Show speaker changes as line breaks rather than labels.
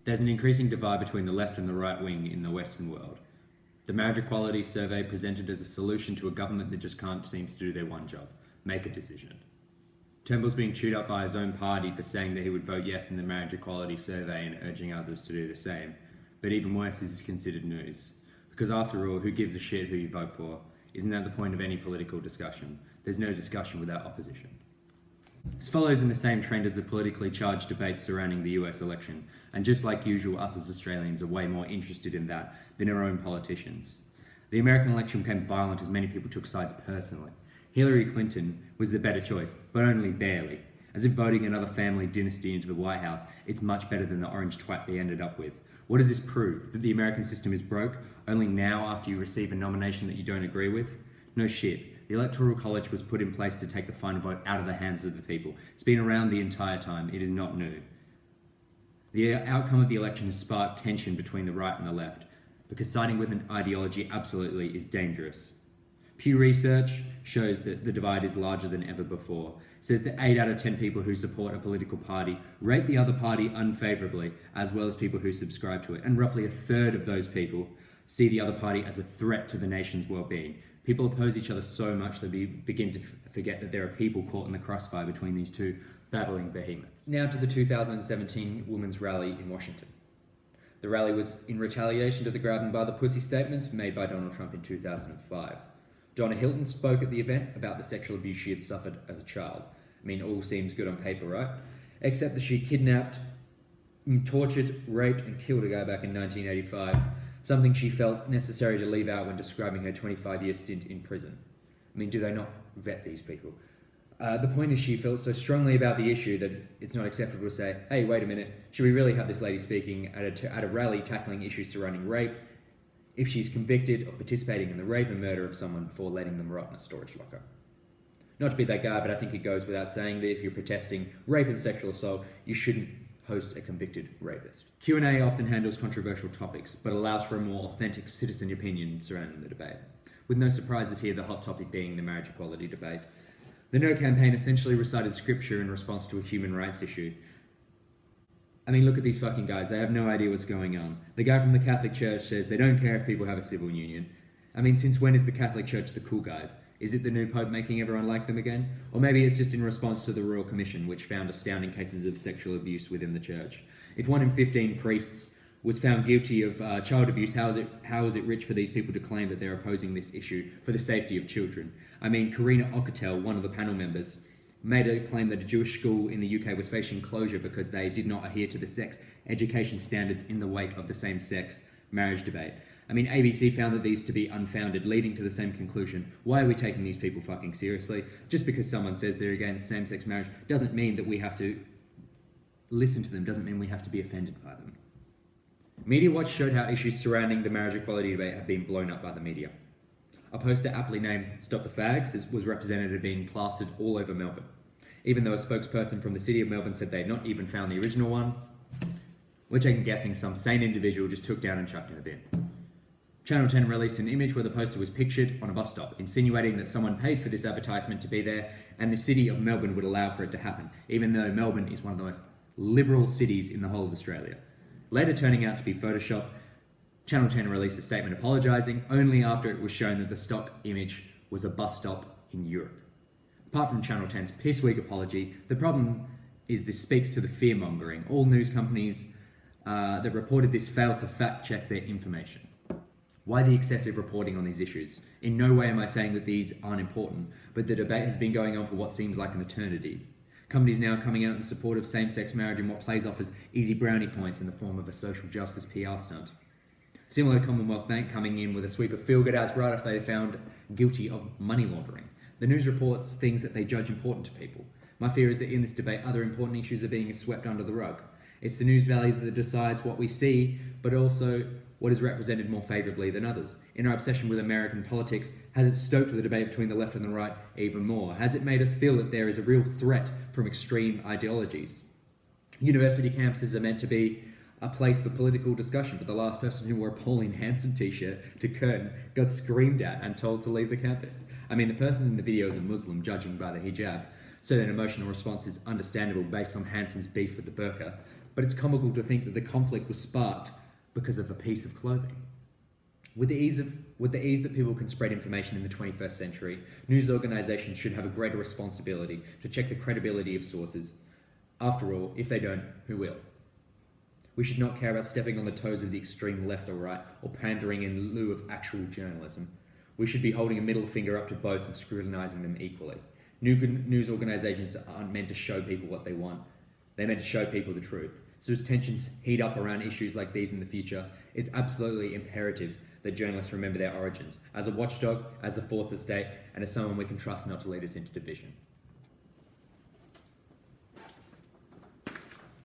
There's an increasing divide between the left and the right wing in the Western world. The marriage equality survey presented as a solution to a government that just can't seem to do their one job, make a decision. Turnbull's being chewed up by his own party for saying that he would vote yes in the marriage equality survey and urging others to do the same. But even worse, this is considered news. Because after all, who gives a shit who you vote for? Isn't that the point of any political discussion? There's no discussion without opposition. This follows in the same trend as the politically charged debates surrounding the US election, and just like usual, us as Australians are way more interested in that than our own politicians. The American election became violent as many people took sides personally. Hillary Clinton was the better choice, but only barely. As if voting another family dynasty into the White House, it's much better than the orange twat they ended up with. What does this prove? That the American system is broke only now after you receive a nomination that you don't agree with? No shit. The Electoral College was put in place to take the final vote out of the hands of the people. It's been around the entire time. It is not new. The outcome of the election has sparked tension between the right and the left, because siding with an ideology absolutely is dangerous. Pew Research shows that the divide is larger than ever before. It says that 8 out of 10 people who support a political party rate the other party unfavourably, as well as people who subscribe to it. And roughly a third of those people see the other party as a threat to the nation's well-being. People oppose each other so much that we begin to forget that there are people caught in the crossfire between these two battling behemoths. Now to the 2017 Women's Rally in Washington. The rally was in retaliation to the grab and buy the pussy statements made by Donald Trump in 2005. Donna Hilton spoke at the event about the sexual abuse she had suffered as a child. I mean, all seems good on paper, right? Except that she kidnapped, tortured, raped, and killed a guy back in 1985. Something she felt necessary to leave out when describing her 25-year stint in prison. I mean, do they not vet these people? The point is she felt so strongly about the issue that it's not acceptable to say, hey, wait a minute, should we really have this lady speaking at a rally tackling issues surrounding rape if she's convicted of participating in the rape and murder of someone before letting them rot in a storage locker? Not to be that guy, but I think it goes without saying that if you're protesting rape and sexual assault, you shouldn't host a convicted rapist. Q&A often handles controversial topics, but allows for a more authentic citizen opinion surrounding the debate. With no surprises here, the hot topic being the marriage equality debate. The No campaign essentially recited scripture in response to a human rights issue. I mean, look at these fucking guys. They have no idea what's going on. The guy from the Catholic Church says they don't care if people have a civil union. I mean, since when is the Catholic Church the cool guys? Is it the new Pope making everyone like them again? Or maybe it's just in response to the Royal Commission, which found astounding cases of sexual abuse within the church. If 1 in 15 priests was found guilty of child abuse, how is it rich for these people to claim that they're opposing this issue for the safety of children? I mean, Karina Okatel, one of the panel members, made a claim that a Jewish school in the UK was facing closure because they did not adhere to the sex education standards in the wake of the same-sex marriage debate. I mean, ABC found that these to be unfounded, leading to the same conclusion. Why are we taking these people fucking seriously? Just because someone says they're against same-sex marriage doesn't mean that we have to listen to them, doesn't mean we have to be offended by them. Media Watch showed how issues surrounding the marriage equality debate have been blown up by the media. A poster aptly named Stop the Fags was represented as being plastered all over Melbourne, even though a spokesperson from the City of Melbourne said they had not even found the original one, which I'm guessing some sane individual just took down and chucked in a bin. Channel 10 released an image where the poster was pictured on a bus stop, insinuating that someone paid for this advertisement to be there and the City of Melbourne would allow for it to happen, even though Melbourne is one of the most liberal cities in the whole of Australia. Later turning out to be Photoshop, Channel 10 released a statement apologising only after it was shown that the stock image was a bus stop in Europe. Apart from Channel 10's piss-weak apology, the problem is this speaks to the fear-mongering. All news companies that reported this failed to fact-check their information. Why the excessive reporting on these issues? In no way am I saying that these aren't important, but the debate has been going on for what seems like an eternity. Companies now coming out in support of same-sex marriage in what plays off as easy brownie points in the form of a social justice PR stunt. Similar to Commonwealth Bank coming in with a sweep of feel-good ads right after they found guilty of money laundering. The news reports things that they judge important to people. My fear is that in this debate, other important issues are being swept under the rug. It's the news values that decides what we see, but also what is represented more favourably than others. In our obsession with American politics, has it stoked the debate between the left and the right even more? Has it made us feel that there is a real threat from extreme ideologies? University campuses are meant to be a place for political discussion, but the last person who wore a Pauline Hanson t-shirt to Curtin got screamed at and told to leave the campus. I mean, the person in the video is a Muslim, judging by the hijab. so that an emotional response is understandable based on Hanson's beef with the burqa, but it's comical to think that the conflict was sparked because of a piece of clothing. With the ease that people can spread information in the 21st century, news organisations should have a greater responsibility to check the credibility of sources. After all, if they don't, who will? We should not care about stepping on the toes of the extreme left or right, or pandering in lieu of actual journalism. We should be holding a middle finger up to both and scrutinising them equally. News organisations aren't meant to show people what they want. They're meant to show people the truth. So as tensions heat up around issues like these in the future, it's absolutely imperative that journalists remember their origins, as a watchdog, as a fourth estate, and as someone we can trust not to lead us into division.